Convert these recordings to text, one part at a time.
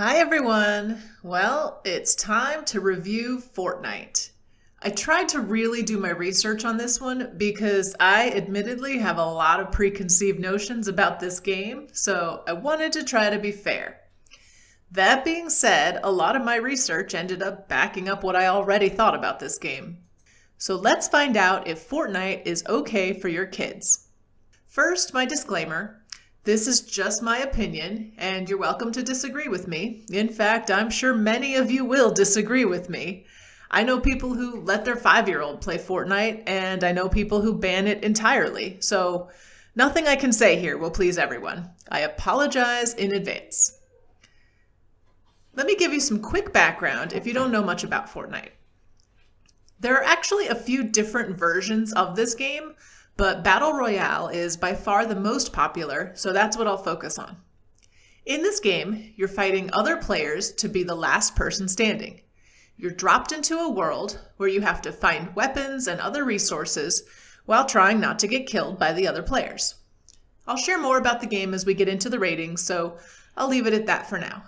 Hi everyone! Well, it's time to review Fortnite. I tried to really do my research on this one because I admittedly have a lot of preconceived notions about this game, so I wanted to try to be fair. That being said, a lot of my research ended up backing up what I already thought about this game. So let's find out if Fortnite is okay for your kids. First, my disclaimer. This is just my opinion, and you're welcome to disagree with me. In fact, I'm sure many of you will disagree with me. I know people who let their 5-year-old play Fortnite, and I know people who ban it entirely. So nothing I can say here will please everyone. I apologize in advance. Let me give you some quick background if you don't know much about Fortnite. There are actually a few different versions of this game, but Battle Royale is by far the most popular, so that's what I'll focus on. In this game, you're fighting other players to be the last person standing. You're dropped into a world where you have to find weapons and other resources while trying not to get killed by the other players. I'll share more about the game as we get into the ratings, so I'll leave it at that for now.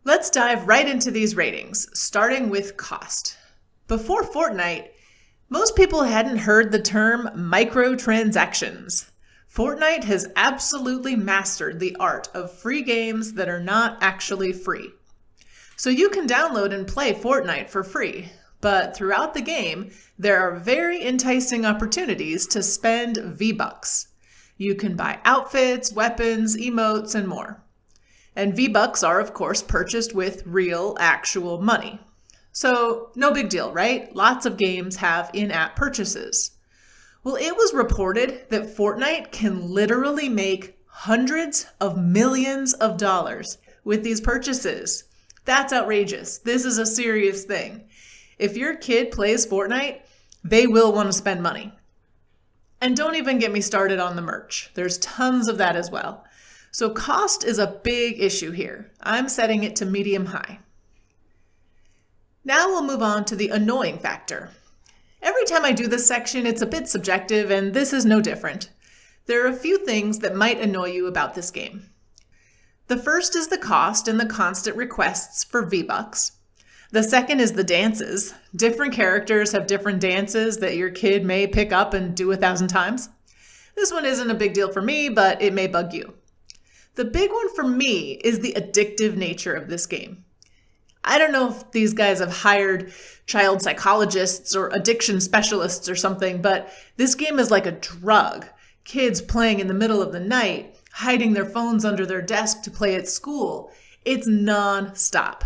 Let's dive right into these ratings, starting with cost. Before Fortnite, most people hadn't heard the term microtransactions. Fortnite has absolutely mastered the art of free games that are not actually free. So you can download and play Fortnite for free, but throughout the game, there are very enticing opportunities to spend VBucks. You can buy outfits, weapons, emotes, and more. And VBucks are, of course, purchased with real, actual money. So no big deal, right? Lots of games have in-app purchases. Well, it was reported that Fortnite can literally make hundreds of millions of dollars with these purchases. That's outrageous. This is a serious thing. If your kid plays Fortnite, they will want to spend money. And don't even get me started on the merch. There's tons of that as well. So cost is a big issue here. I'm setting it to medium high. Now we'll move on to the annoying factor. Every time I do this section, it's a bit subjective, and this is no different. There are a few things that might annoy you about this game. The first is the cost and the constant requests for V-Bucks. The second is the dances. Different characters have different dances that your kid may pick up and do 1,000 times. This one isn't a big deal for me, but it may bug you. The big one for me is the addictive nature of this game. I don't know if these guys have hired child psychologists or addiction specialists or something, but this game is like a drug. Kids playing in the middle of the night, hiding their phones under their desk to play at school. It's non-stop.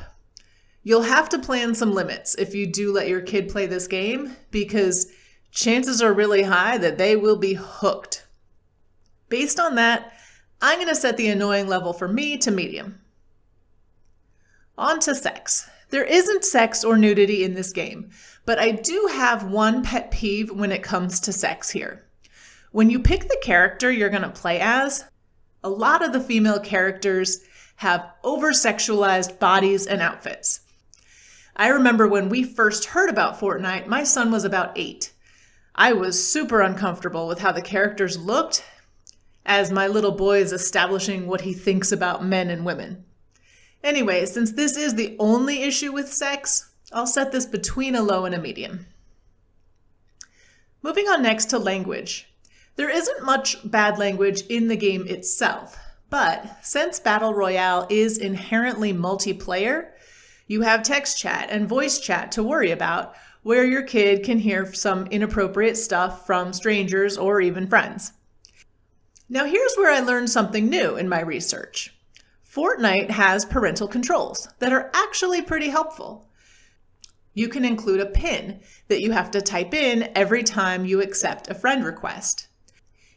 You'll have to plan some limits if you do let your kid play this game, because chances are really high that they will be hooked. Based on that, I'm going to set the annoying level for me to medium. On to sex. There isn't sex or nudity in this game, but I do have one pet peeve when it comes to sex here. When you pick the character you're going to play as, a lot of the female characters have over-sexualized bodies and outfits. I remember when we first heard about Fortnite, my son was about 8. I was super uncomfortable with how the characters looked, as my little boy is establishing what he thinks about men and women. Anyway, since this is the only issue with sex, I'll set this between a low and a medium. Moving on next to language. There isn't much bad language in the game itself, but since Battle Royale is inherently multiplayer, you have text chat and voice chat to worry about, where your kid can hear some inappropriate stuff from strangers or even friends. Now here's where I learned something new in my research. Fortnite has parental controls that are actually pretty helpful. You can include a PIN that you have to type in every time you accept a friend request.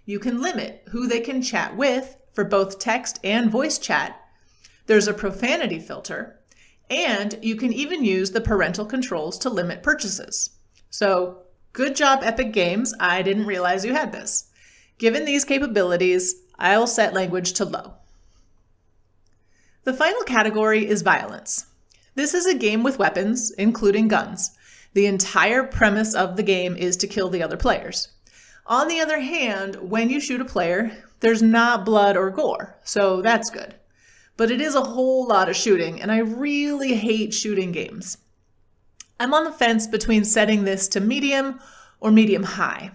You can limit who they can chat with for both text and voice chat. There's a profanity filter, and you can even use the parental controls to limit purchases. So, good job, Epic Games. I didn't realize you had this. Given these capabilities, I'll set language to low. The final category is violence. This is a game with weapons, including guns. The entire premise of the game is to kill the other players. On the other hand, when you shoot a player, there's not blood or gore, so that's good. but it is a whole lot of shooting, and I really hate shooting games. I'm on the fence between setting this to medium or medium high.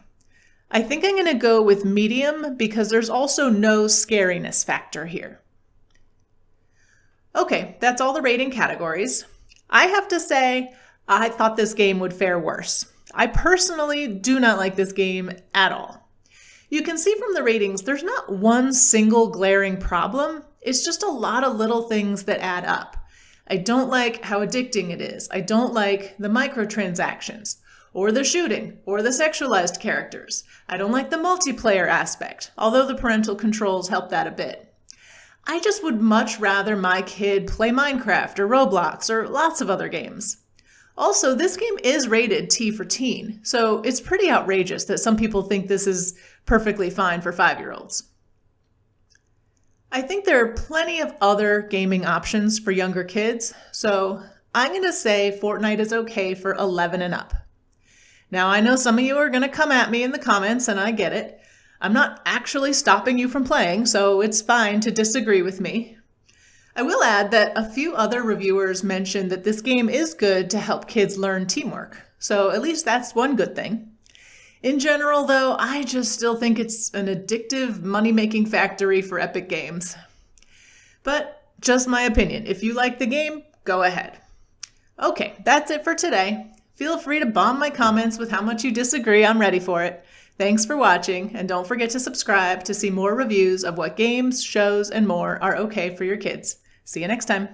I think I'm going to go with medium because there's also no scariness factor here. Okay, that's all the rating categories. I have to say, I thought this game would fare worse. I personally do not like this game at all. You can see from the ratings, there's not one single glaring problem. It's just a lot of little things that add up. I don't like how addicting it is. I don't like the microtransactions, or the shooting, or the sexualized characters. I don't like the multiplayer aspect, although the parental controls help that a bit. I just would much rather my kid play Minecraft or Roblox or lots of other games. Also, this game is rated T for teen, so it's pretty outrageous that some people think this is perfectly fine for 5-year-olds. I think there are plenty of other gaming options for younger kids, so I'm going to say Fortnite is okay for 11 and up. Now, I know some of you are going to come at me in the comments, and I get it. I'm not actually stopping you from playing, so it's fine to disagree with me. I will add that a few other reviewers mentioned that this game is good to help kids learn teamwork, so at least that's one good thing. In general, though, I just still think it's an addictive money-making factory for Epic Games. But just my opinion. If you like the game, go ahead. Okay, that's it for today. Feel free to bomb my comments with how much you disagree. I'm ready for it. Thanks for watching, and don't forget to subscribe to see more reviews of what games, shows, and more are okay for your kids. See you next time.